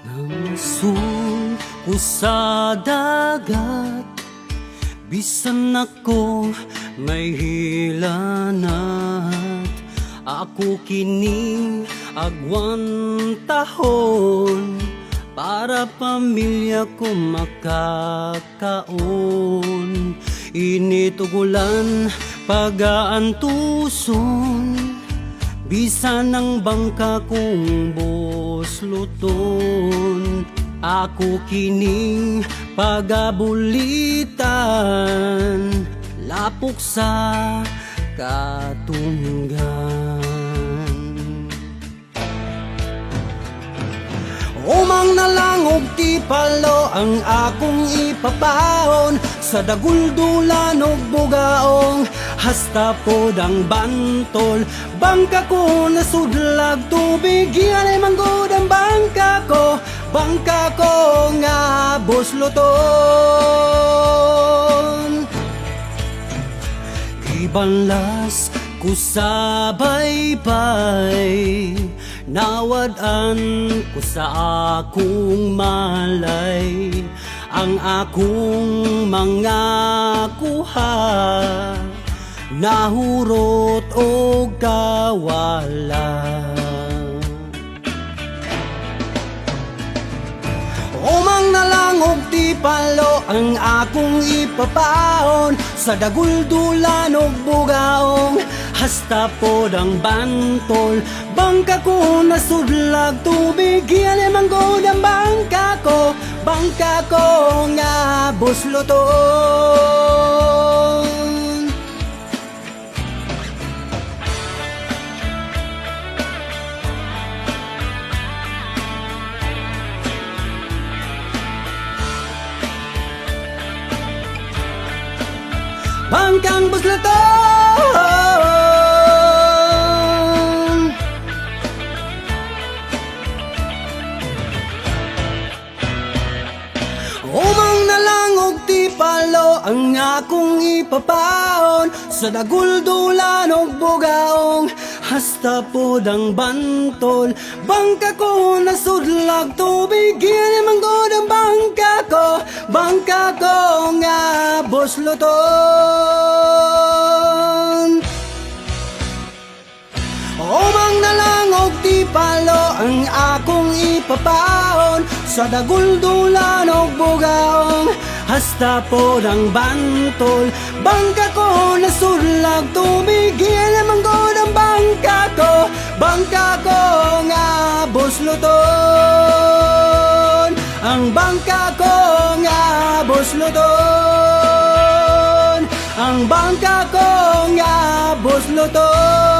Namasul ko sa dagat, bisan ako may hilanat. Ako kining agwan tahon, para pamilya ko makakaon. Init ug ulan pagaantuson, bisan ang bangka kong busluton. Ako kining pagabulitan, lapok sa katunggan. Umang na lang og tipalo ang akong ipapaon, sa daguldulan og bugaong hasta pod ang bantol. Bangka ko nasudlag tubig, iyan ay manggod ang bangka ko. Bangka ko nga busluton. Gibanlas ko sa baybay, nawadan ko sa akong malay. Ang akong mga kuha, nahurot o kawala. Umang na lang og tipalo ang akong ipapaon, sa daguldulan og bugaong hasta pod ang bantol. Bangka ko nasudlag tubig, iyan ay manggod ang bangka ko. Bangka ko nga busluton. Bangkang busluton. Umang na lang og tipalo ang akong ipapaon, sa daguldulan og bugaong hasta pod ang bantol. Bangka ko nasudlag tubig, iyan ay manggod ang bangka ko. Bangka ko nga busluton. Umang na lang og tipalo ang akong ipapaon, sa daguldulan og bugaong hasta pod ang bantol. Bangka ko nasudlag tubig, iyan ay manggod ang bangka ko. Bangka ko nga busluton. Ang bangka ko nga busluton. Ang bangka ko nga busluton.